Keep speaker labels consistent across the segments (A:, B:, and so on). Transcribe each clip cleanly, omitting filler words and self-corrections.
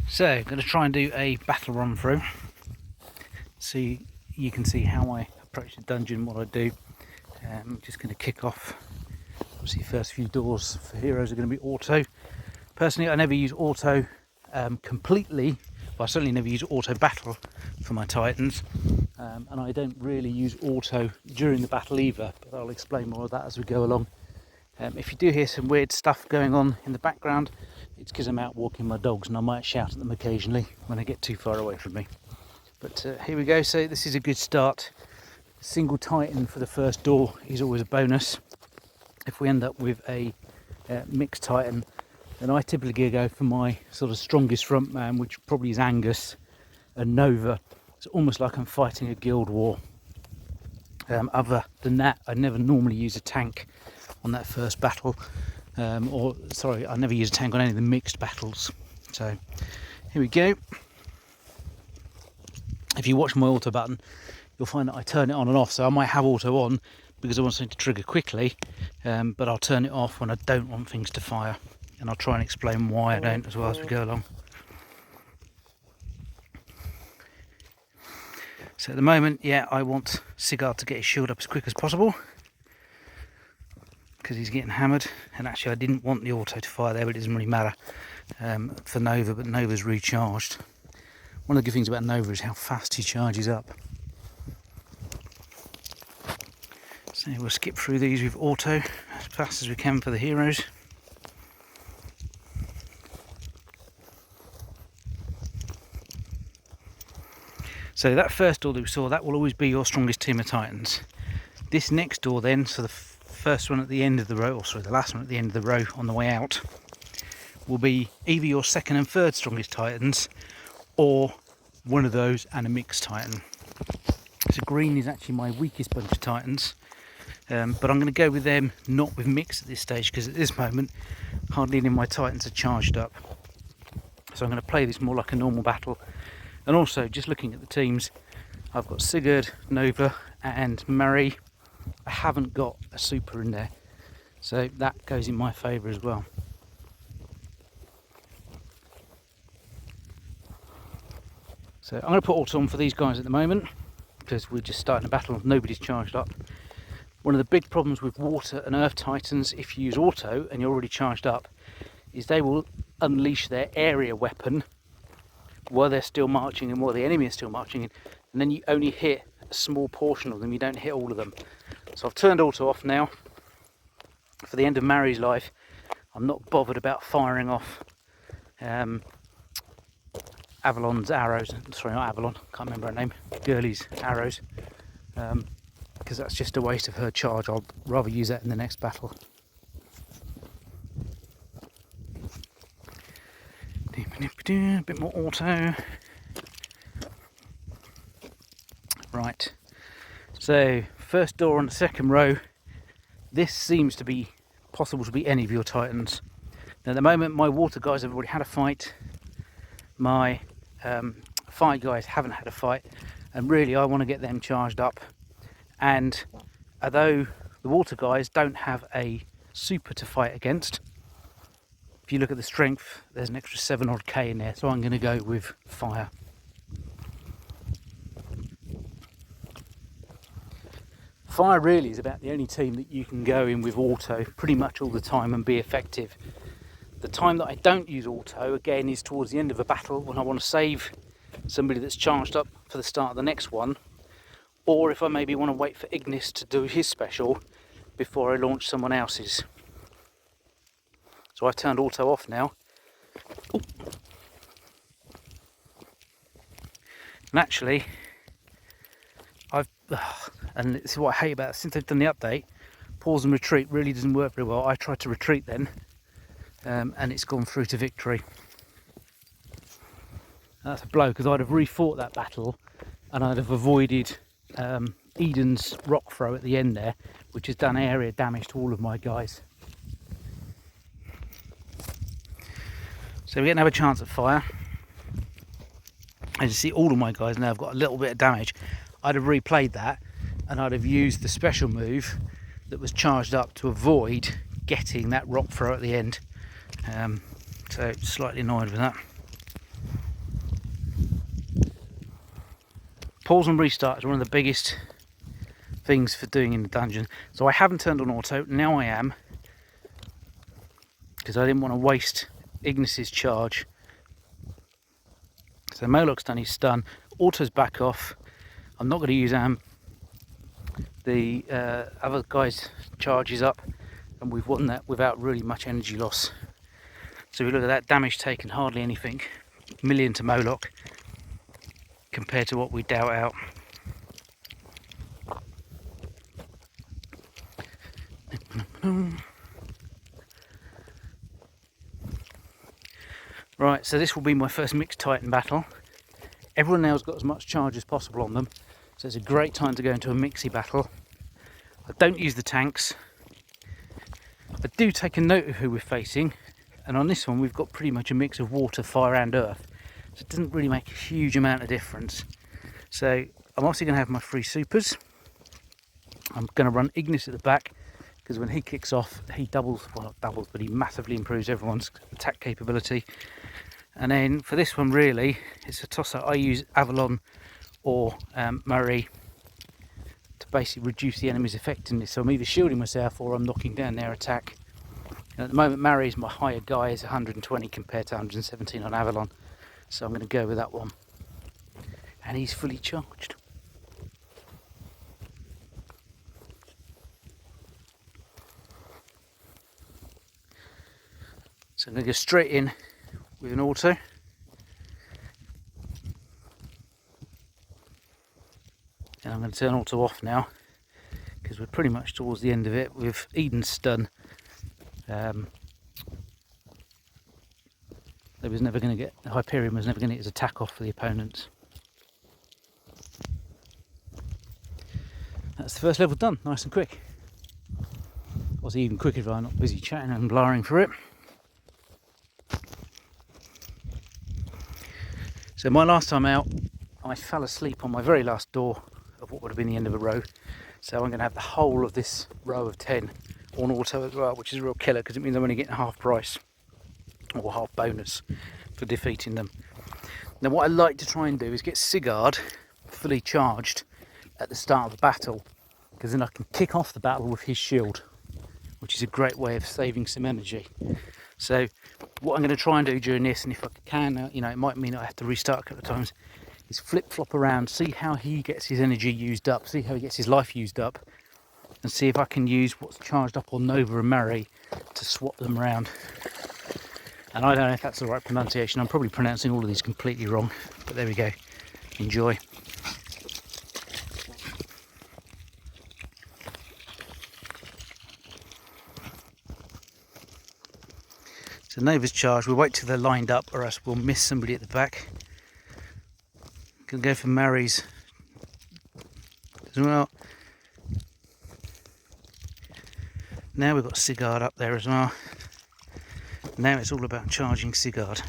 A: So I'm going to try and do a battle run through, so you can see how I approach the dungeon, what I do. I'm just going to kick off. Obviously first few doors for heroes are going to be auto. Personally I never use auto completely, but I certainly never use auto battle for my titans, and I don't really use auto during the battle either, but I'll explain more of that as we go along. If you do hear some weird stuff going on in the background, it's because I'm out walking my dogs and I might shout at them occasionally when they get too far away from me. But here we go. So this is a good start. Single titan for the first door is always a bonus. If we end up with a mixed titan, then I typically go for my sort of strongest front man, which probably is Angus and Nova. It's almost like I'm fighting a guild war. Other than that, I never normally use a tank on that first battle, I never use a tank on any of the mixed battles. So here we go. If you watch my auto button, you'll find that I turn it on and off, so I might have auto on because I want something to trigger quickly, but I'll turn it off when I don't want things to fire, and I'll try and explain why I don't as well as we go along. So at the moment, yeah, I want Sigurd to get his shield up as quick as possible because he's getting hammered, and actually I didn't want the auto to fire there, but it doesn't really matter for Nova, but Nova's recharged. One of the good things about Nova is how fast he charges up. So we'll skip through these with auto as fast as we can for the heroes. So that first door that we saw, that will always be your strongest team of titans. This next door then, so the first one at the end of the row, or sorry, the last one at the end of the row on the way out, will be either your second and third strongest titans, or one of those and a mixed titan. So green is actually my weakest bunch of titans, but I'm going to go with them, not with mix at this stage, because at this moment hardly any of my titans are charged up. So I'm going to play this more like a normal battle. And also, just looking at the teams, I've got Sigurd, Nova and Mary. I haven't got a super in there, so that goes in my favour as well. So I'm going to put auto on for these guys at the moment, because we're just starting a battle, nobody's charged up. One of the big problems with water and earth titans, if you use auto and you're already charged up, is they will unleash their area weapon while they're still marching and while the enemy is still marching in, and then you only hit a small portion of them, you don't hit all of them. So I've turned auto off now. For the end of Mary's life, I'm not bothered about firing off Avalon's arrows, sorry not Avalon, can't remember her name, Girly's arrows, because that's just a waste of her charge. I'll rather use that in the next battle. A bit more auto. Right, so first door on the second row. This seems to be possible to be any of your titans. Now at the moment my water guys have already had a fight, my fire guys haven't had a fight, and really I want to get them charged up. And although the water guys don't have a super to fight against, if you look at the strength, there's an extra 7 odd K in there, so I'm going to go with fire. Fire really is about the only team that you can go in with auto pretty much all the time and be effective. The time that I don't use auto, again, is towards the end of a battle when I want to save somebody that's charged up for the start of the next one, or if I maybe want to wait for Ignis to do his special before I launch someone else's. So I've turned auto off now. Ooh. And actually, and this is what I hate about it, since they've done the update, pause and retreat really doesn't work very well. I tried to retreat then, and it's gone through to victory. That's a blow, because I'd have refought that battle and I'd have avoided Eden's rock throw at the end there, which has done area damage to all of my guys. So we get another chance at fire. As you see, all of my guys now have got a little bit of damage. I'd have replayed that and I'd have used the special move that was charged up to avoid getting that rock throw at the end. So slightly annoyed with that. Pause and restart is one of the biggest things for doing in the dungeon. So I haven't turned on auto, now I am, because I didn't want to waste Ignis's charge. So Moloch's done his stun, auto's back off. I'm not going to use Am. The other guy's charge is up, and we've won that without really much energy loss. So if you look at that, damage taken, hardly anything. Million to Moloch compared to what we dealt out. Right, so this will be my first mixed Titan battle. Everyone now has got as much charge as possible on them, so it's a great time to go into a mixy battle. I don't use the tanks. I do take a note of who we're facing, and on this one we've got pretty much a mix of water, fire and earth, so it doesn't really make a huge amount of difference. So I'm also going to have my 3 supers. I'm going to run Ignis at the back, because when he kicks off he doubles, well not doubles, but he massively improves everyone's attack capability. And then for this one really it's a toss up. I use Avalon or Murray to basically reduce the enemy's effectiveness, so I'm either shielding myself or I'm knocking down their attack. And at the moment Murray's my higher guy, is 120 compared to 117 on Avalon, so I'm going to go with that one. And he's fully charged. So I'm going to go straight in with an auto. And I'm going to turn auto off now, because we're pretty much towards the end of it with Eden's stun. Hyperion was never going to get his attack off for the opponents. That's the first level done, nice and quick. Obviously even quicker if I'm not busy chatting and blaring for it. So my last time out, I fell asleep on my very last door of what would have been the end of a row. So I'm going to have the whole of this row of 10 on auto as well, which is a real killer because it means I'm only getting half price or half bonus for defeating them. Now what I like to try and do is get Sigurd fully charged at the start of the battle, because then I can kick off the battle with his shield, which is a great way of saving some energy. So what I'm going to try and do during this, and if I can, you know, it might mean I have to restart a couple of times, is flip-flop around, see how he gets his energy used up, see how he gets his life used up, and see if I can use what's charged up on Nova and Mary to swap them around. And I don't know if that's the right pronunciation, I'm probably pronouncing all of these completely wrong, but there we go, enjoy. So Nova's charged, we'll wait till they're lined up or else we'll miss somebody at the back. Gonna go for Mary's as well. Now we've got Sigurd up there as well. Now it's all about charging Sigurd.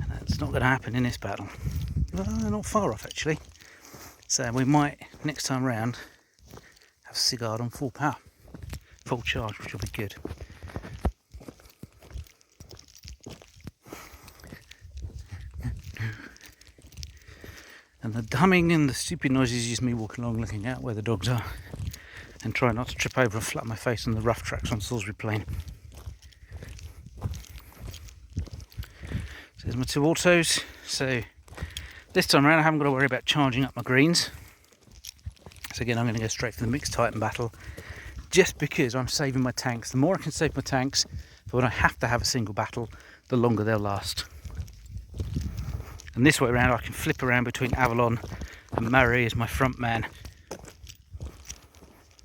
A: And that's not going to happen in this battle. Well, not far off actually. So we might, next time round, have Sigurd on full power. Full charge, which will be good. And the humming and the stupid noises is just me walking along looking out where the dogs are and trying not to trip over and flat my face on the rough tracks on Salisbury Plain. So there's my 2 autos. So this time around I haven't got to worry about charging up my greens. So again I'm going to go straight for the mixed Titan battle, just because I'm saving my tanks. The more I can save my tanks for when I have to have a single battle, the longer they'll last. And this way around I can flip around between Avalon and Murray as my front man.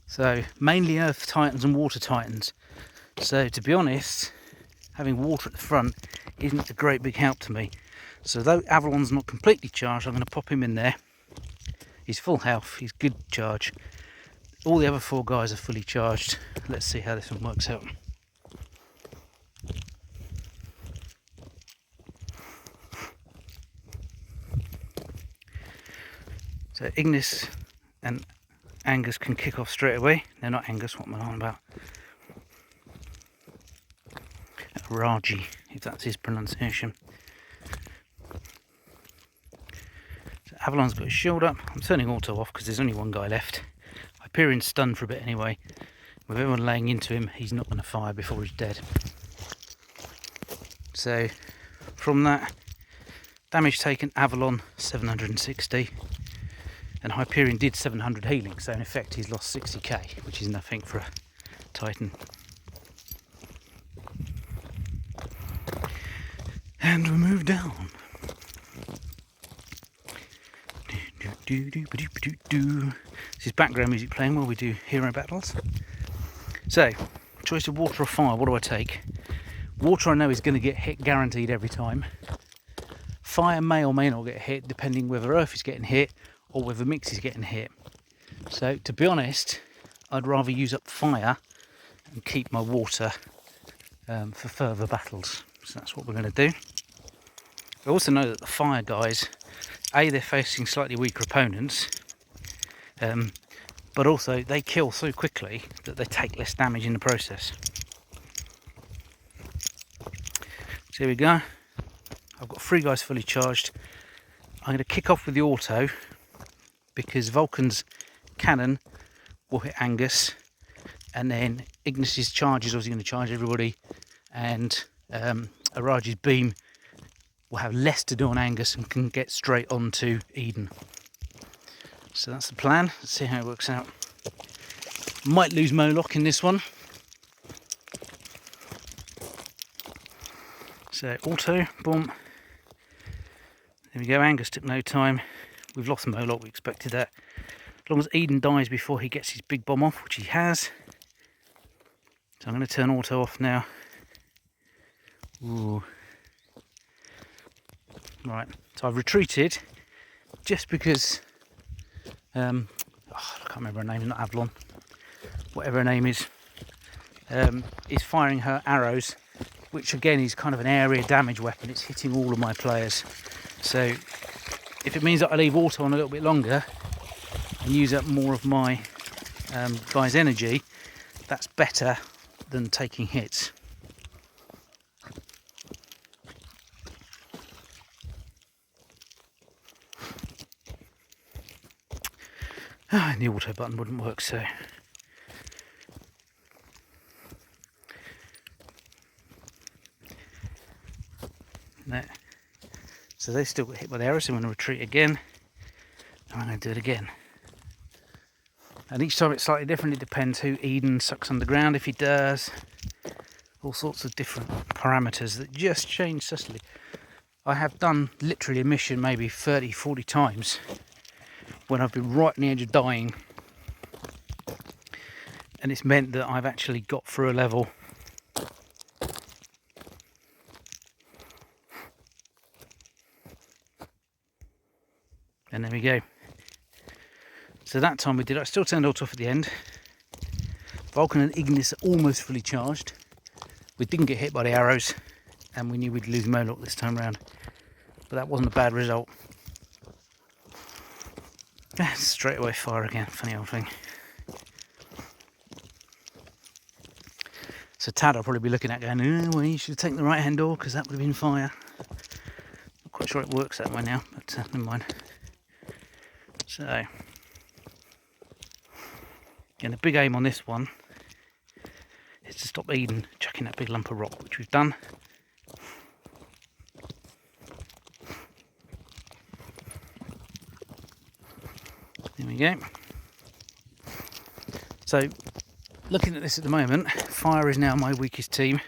A: So mainly Earth Titans and Water Titans. So to be honest, having water at the front isn't a great big help to me. So though Avalon's not completely charged, I'm going to pop him in there. He's full health, he's good charge. All the other 4 guys are fully charged. Let's see how this one works out. So Ignis and Angus can kick off straight away. They're not Angus, what am I on about? Raji, if that's his pronunciation. So Avalon's got his shield up. I'm turning auto off because there's only one guy left. Hyperion's stunned for a bit anyway. With everyone laying into him, he's not going to fire before he's dead. So from that, damage taken, Avalon 760, and Hyperion did 700 healing, so in effect he's lost 60k, which is nothing for a Titan. And we move down. This is background music playing while we do hero battles. So, choice of water or fire, what do I take? Water I know is going to get hit guaranteed every time. Fire may or may not get hit depending whether Earth is getting hit or whether Mix is getting hit. So to be honest, I'd rather use up fire and keep my water for further battles. So that's what we're going to do. I also know that the fire guys, A, they're facing slightly weaker opponents, but also they kill so quickly that they take less damage in the process. So here we go. I've got 3 guys fully charged. I'm going to kick off with the auto because Vulcan's cannon will hit Angus, and then Ignis's charge is obviously going to charge everybody, and Araj's beam will have less to do on Angus and can get straight onto Eden. So that's the plan. Let's see how it works out. Might lose Moloch in this one. So auto, boom. There we go, Angus took no time. We've lost Moloch, we expected that. As long as Eden dies before he gets his big bomb off, which he has. So I'm going to turn auto off now. Ooh. Right, so I've retreated just because I can't remember her name, not Avalon, whatever her name is firing her arrows, which again is kind of an area damage weapon. It's hitting all of my players. So if it means that I leave auto on a little bit longer and use up more of my guy's energy, that's better than taking hits. And the auto button wouldn't work, so there. So they still got hit by the arrows, so I'm going to retreat again. I'm going to do it again. And each time it's slightly different. It depends who Eden sucks underground, if he does. All sorts of different parameters that just change subtly. I have done literally a mission maybe 30, 40 times when I've been right on the edge of dying, and it's meant that I've actually got through a level. And there we go. So that time we did it. I still turned auto off at the end. Vulcan and Ignis are almost fully charged. We didn't get hit by the arrows, and we knew we'd lose Moloch this time round, but that wasn't a bad result. Straight away fire again, funny old thing. So Tad will probably be looking at going, oh, well, you should have taken the right hand door because that would have been fire. Not quite sure it works that way now, but never mind. So, again, the big aim on this one is to stop Eden chucking that big lump of rock, which we've done. There we go. So, looking at this at the moment, fire is now my weakest team.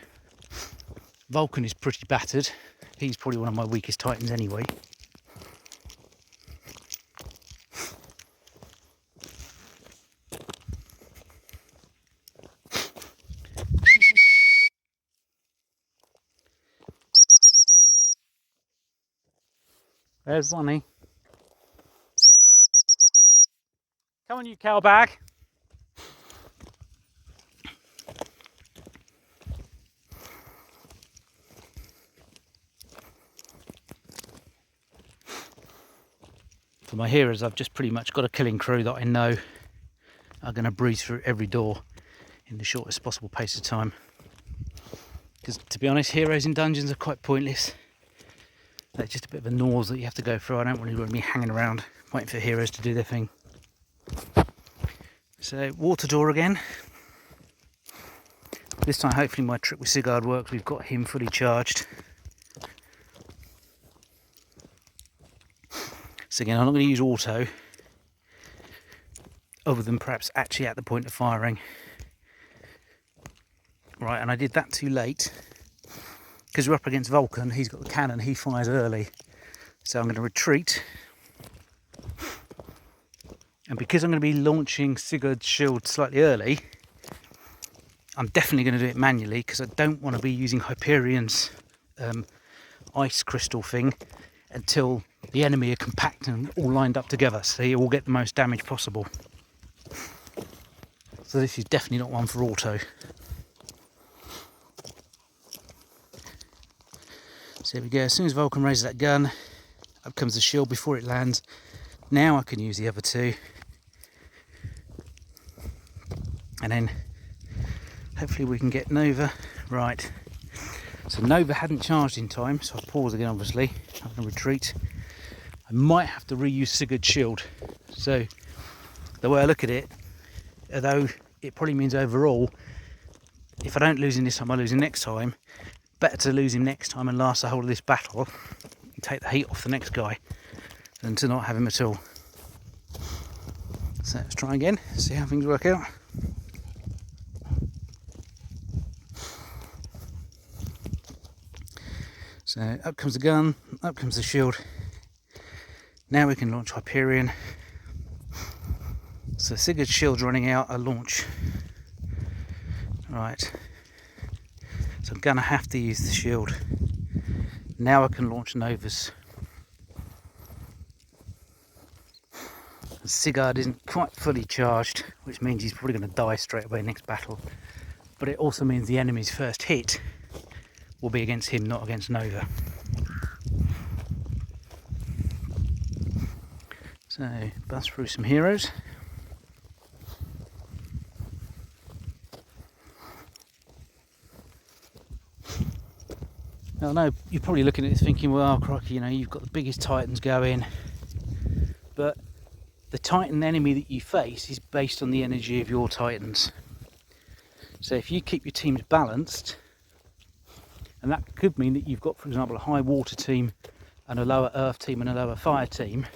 A: Vulcan is pretty battered. He's probably one of my weakest Titans anyway. There's Bonnie. Come on, you cow bag. For my heroes, I've just pretty much got a killing crew that I know are going to breeze through every door in the shortest possible pace of time. Because to be honest, heroes in dungeons are quite pointless. That's just a bit of a nose that you have to go through. I don't really want to be hanging around waiting for heroes to do their thing. So water door again. This time hopefully my trick with Sigurd works. We've got him fully charged. So again, I'm not going to use auto, other than perhaps actually at the point of firing. Right, and I did that too late, because we're up against Vulcan. He's got the cannon, he fires early. So I'm going to retreat. And because I'm going to be launching Sigurd's shield slightly early, I'm definitely going to do it manually, because I don't want to be using Hyperion's ice crystal thing until the enemy are compact and all lined up together, so you all get the most damage possible. So this is definitely not one for auto. So here we go, as soon as Vulcan raises that gun, up comes the shield before it lands. Now I can use the other two. And then hopefully we can get Nova. Right, so Nova hadn't charged in time, so I'll pause again obviously. I'm going to retreat. I might have to reuse Sigurd's shield. So the way I look at it, although it probably means overall, if I don't lose him this time, I lose him next time. Better to lose him next time and last the whole of this battle and take the heat off the next guy than to not have him at all. So let's try again, see how things work out. So up comes the gun, up comes the shield. Now we can launch Hyperion. So Sigurd's shield's running out, I launch. Right. So I'm going to have to use the shield. Now I can launch Novas. And Sigurd isn't quite fully charged, which means he's probably going to die straight away next battle. But it also means the enemy's first hit will be against him, not against Nova. So, bust through some heroes. Now, I know you're probably looking at this thinking, well, crikey, you know, you've got the biggest Titans going, but the Titan enemy that you face is based on the energy of your Titans. So if you keep your teams balanced, and that could mean that you've got, for example, a high water team and a lower earth team and a lower fire team,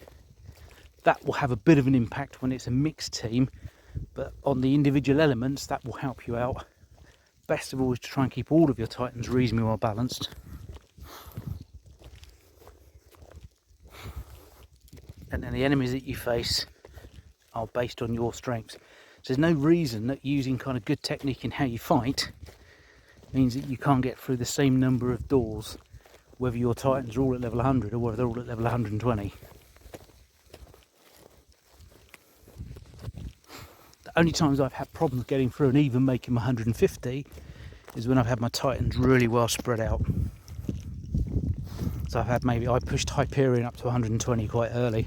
A: that will have a bit of an impact when it's a mixed team, but on the individual elements that will help you out. Best of all is to try and keep all of your Titans reasonably well balanced. And then the enemies that you face are based on your strengths. So there's no reason that using kind of good technique in how you fight means that you can't get through the same number of doors, whether your Titans are all at level 100 or whether they're all at level 120. The only times I've had problems getting through and even making 150 is when I've had my Titans really well spread out. So I've had I pushed Hyperion up to 120 quite early,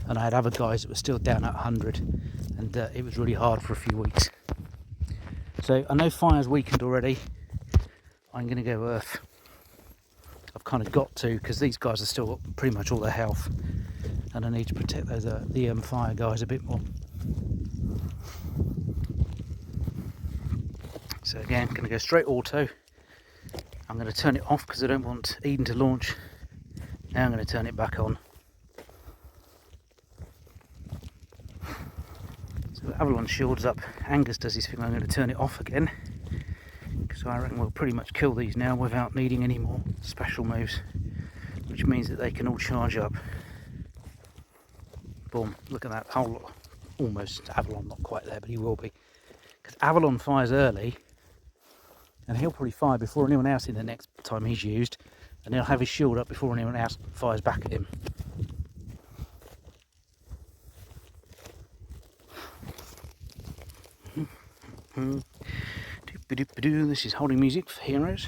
A: and I had other guys that were still down at 100, and it was really hard for a few weeks. So I know fire's weakened already. I'm going to go earth. I've kind of got to, because these guys are still got pretty much all their health, and I need to protect those the fire guys a bit more. So again, I'm going to go straight auto. I'm going to turn it off because I don't want Eden to launch. Now I'm going to turn it back on. So Avalon shield's up. Angus does his thing. I'm going to turn it off again, because I reckon we'll pretty much kill these now without needing any more special moves, which means that they can all charge up. Boom, look at that whole lot. Almost Avalon, not quite there, but he will be, because Avalon fires early, and he'll probably fire before anyone else in the next time he's used, and he'll have his shield up before anyone else fires back at him. This is holding music for heroes.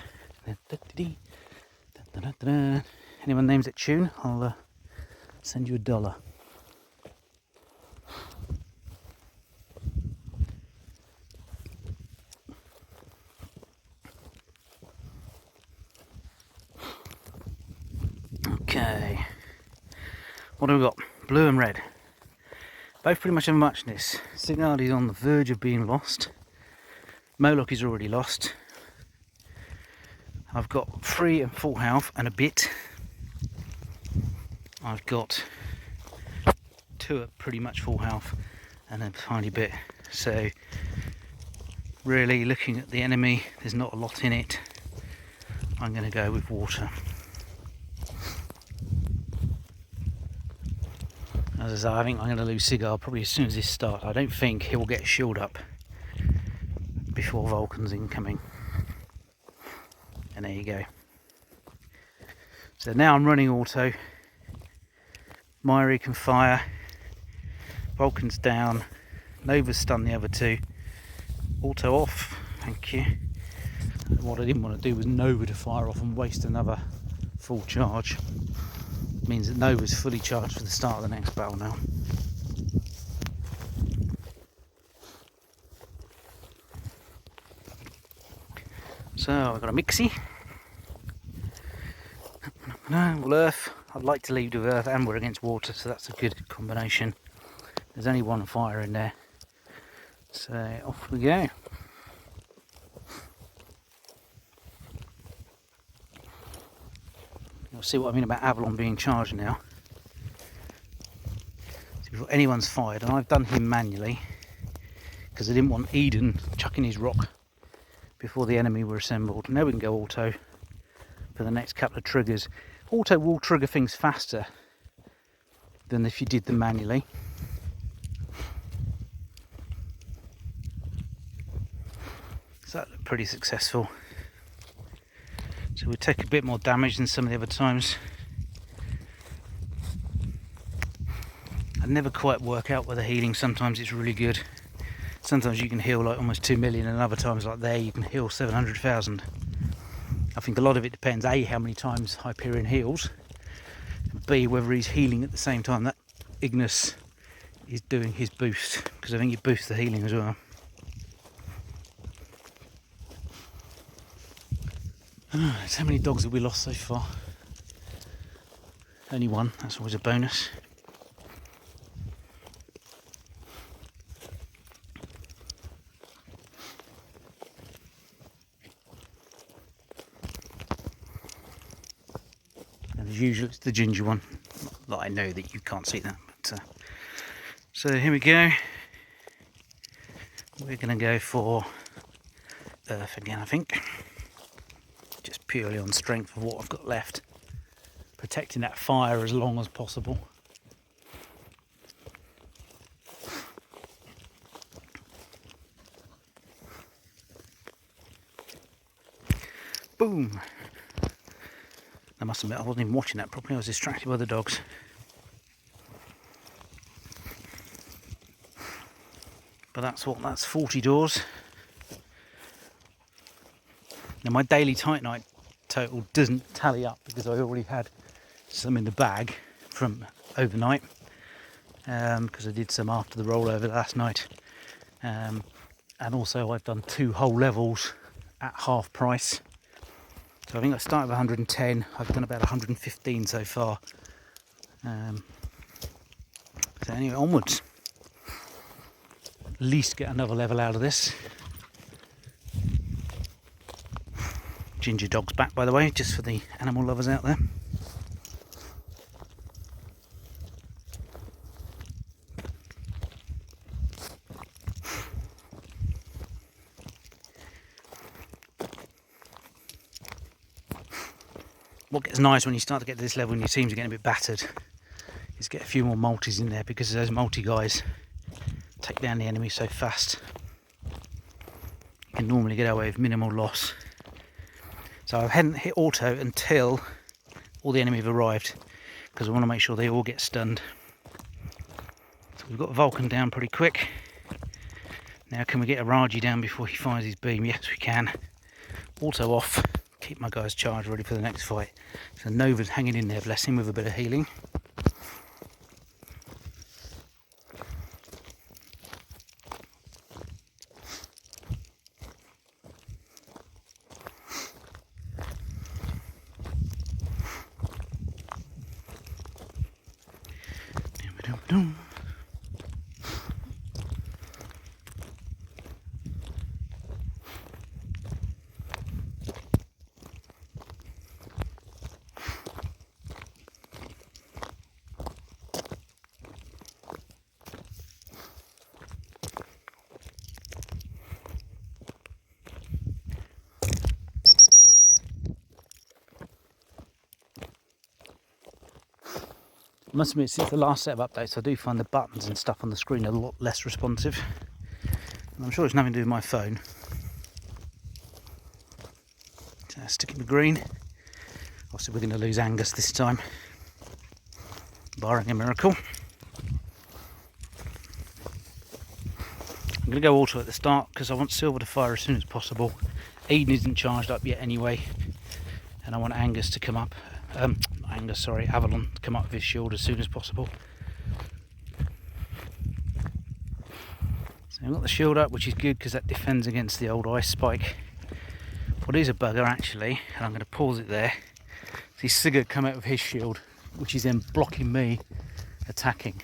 A: Anyone names that tune, I'll send you $1. Okay, Okay. What have we got? Blue and red. Both pretty much have muchness. Signal is on the verge of being lost. Moloch is already lost. I've got 3 and full health and a bit. I've got 2 at pretty much full health and a tiny bit. So really looking at the enemy, there's not a lot in it. I'm going to go with water. As I say, I think I'm going to lose Cigar probably as soon as this starts. I don't think he will get a shield up before Vulcan's incoming. And there you go. So now I'm running auto. Myri can fire. Vulcan's down. Nova's stunned the other 2. Auto off. Thank you. And what I didn't want to do was Nova to fire off and waste another full charge. It means that Nova's fully charged for the start of the next battle now. So I've got a Mixie. Well, Earth. I'd like to lead with Earth, and we're against water, so that's a good combination. There's only 1 fire in there, so off we go. You'll see what I mean about Avalon being charged now. So before anyone's fired, and I've done him manually because I didn't want Eden chucking his rock before the enemy were assembled. Now we can go auto for the next couple of triggers. Auto will trigger things faster than if you did them manually. So that looked pretty successful. So we'll take a bit more damage than some of the other times. I never quite work out with the healing. Sometimes it's really good. Sometimes you can heal like almost 2 million, and other times like there you can heal 700,000. I think a lot of it depends, A, how many times Hyperion heals, and B, whether he's healing at the same time that Ignis is doing his boost, because I think it boosts the healing as well. So how many dogs have we lost so far? Only 1, that's always a bonus. And as usual, it's the ginger one. Not that I know that you can't see that, but so here we go. We're going to go for Earth again, I think. Just purely on strength of what I've got left. Protecting that fire as long as possible. Boom! I must admit I wasn't even watching that properly, I was distracted by the dogs. But that's 40 doors. Now my daily Titanite total doesn't tally up because I already had some in the bag from overnight, because I did some after the rollover last night, and also I've done 2 whole levels at half price. So I think I started with 110, I've done about 115 so far. So anyway, onwards. At least get another level out of this. Ginger dog's back, by the way, just for the animal lovers out there. What gets nice when you start to get to this level and your teams are getting a bit battered is get a few more multis in there, because those multi guys take down the enemy so fast. You can normally get away with minimal loss. So I hadn't hit auto until all the enemy have arrived, because I want to make sure they all get stunned. So we've got Vulcan down pretty quick. Now can we get a Raji down before he fires his beam? Yes we can. Auto off. Keep my guys charged ready for the next fight. So Nova's hanging in there, bless him, with a bit of healing. Dum-dum. I must admit, since the last set of updates, I do find the buttons and stuff on the screen a lot less responsive. And I'm sure it's nothing to do with my phone. So sticking with green. Obviously, we're going to lose Angus this time, barring a miracle. I'm going to go auto at the start because I want Silver to fire as soon as possible. Eden isn't charged up yet anyway, and I want Angus to come up. Avalon to come up with his shield as soon as possible. So I've got the shield up, which is good because that defends against the old ice spike. What is a bugger actually, and I'm going to pause it there. See Sigurd come out with his shield, which is then blocking me attacking.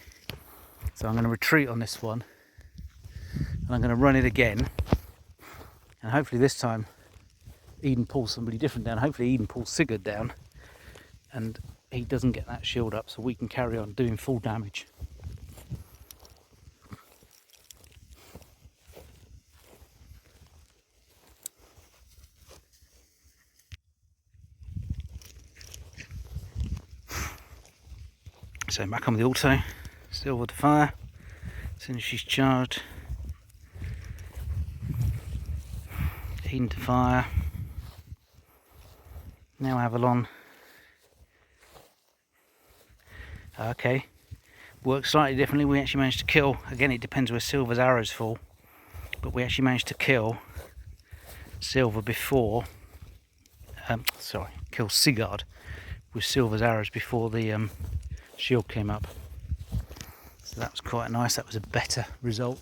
A: So I'm going to retreat on this one, and I'm going to run it again. And hopefully this time Eden pulls somebody different down. Hopefully Eden pulls Sigurd down, and he doesn't get that shield up, so we can carry on doing full damage. So back on the auto, Silver to fire as soon as she's charged. Eden to fire. Now Avalon. Okay, works slightly differently. We actually managed to kill, again it depends where Silver's arrows fall, but we actually managed to kill Silver before, kill Sigurd with Silver's arrows before the shield came up. So that was quite nice, that was a better result.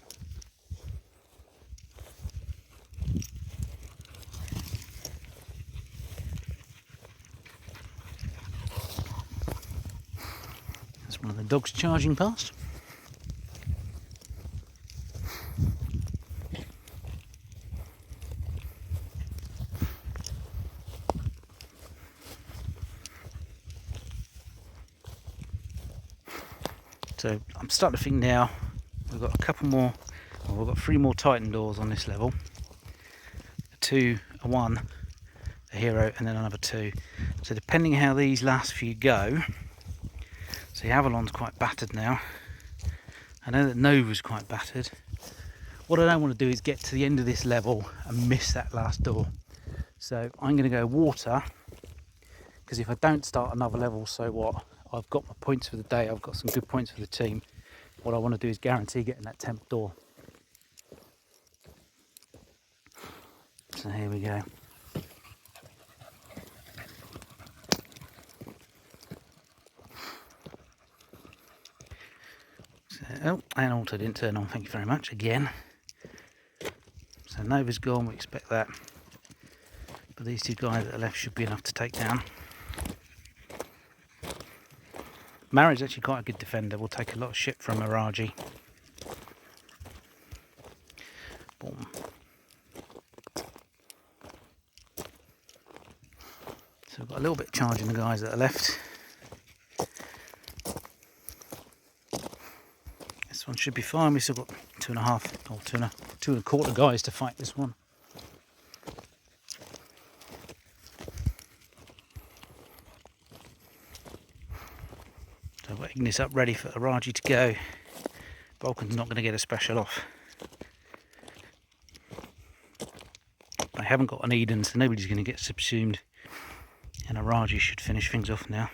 A: One of the dogs charging past. So I'm starting to think now we've got a couple more, well, we've got 3 more Titan doors on this level. A 2, a 1, a hero, and then another 2. So depending how these last few go. See, Avalon's quite battered now. I know that Nova's quite battered. What I don't want to do is get to the end of this level and miss that last door. So I'm going to go water, because if I don't start another level, so what? I've got my points for the day, I've got some good points for the team. What I want to do is guarantee getting that 10th door. So here we go. Oh, and auto didn't turn on, thank you very much, again. So Nova's gone, we expect that. But these 2 guys that are left should be enough to take down. Mari's actually quite a good defender, will take a lot of shit from Miraji. Boom. So we've got a little bit of charge in the guys that are left. This one should be fine. We've still got 2.5 or 2.25 guys to fight this one. So I've got Ignis up ready for Araji to go. Vulcan's not going to get a special off. I haven't got an Eden, so nobody's going to get subsumed. And Araji should finish things off now.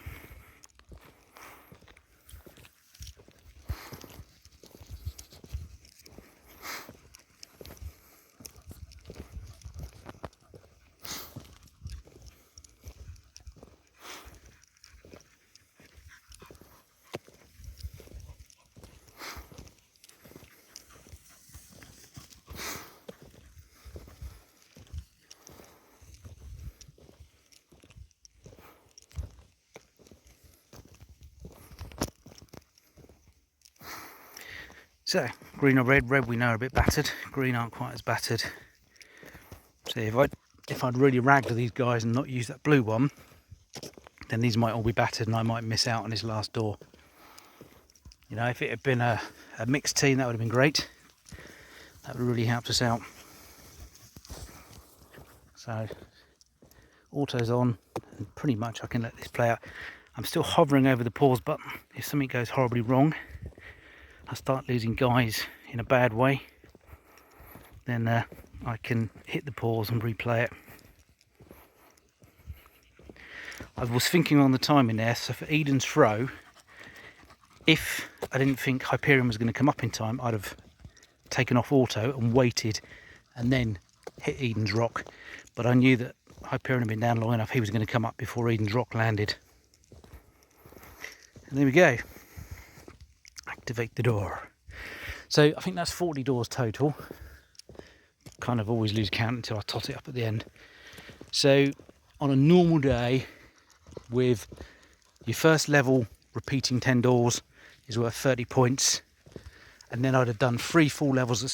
A: So, green or red? Red we know are a bit battered, green aren't quite as battered. So if I'd really ragged these guys and not used that blue one, then these might all be battered and I might miss out on this last door. You know, if it had been a mixed team, that would have been great. That would really help us out. So, auto's on, and pretty much I can let this play out. I'm still hovering over the pause button. If something goes horribly wrong, I start losing guys in a bad way, then I can hit the pause and replay it. I was thinking on the timing there, so for Eden's throw, if I didn't think Hyperion was going to come up in time, I'd have taken off auto and waited and then hit Eden's rock. But I knew that Hyperion had been down long enough, he was going to come up before Eden's rock landed. And there we go. Activate the door. So I think that's 40 doors total. Kind of always lose count until I tot it up at the end. So on a normal day, with your first level repeating 10 doors is worth 30 points, and then I'd have done 3 full levels at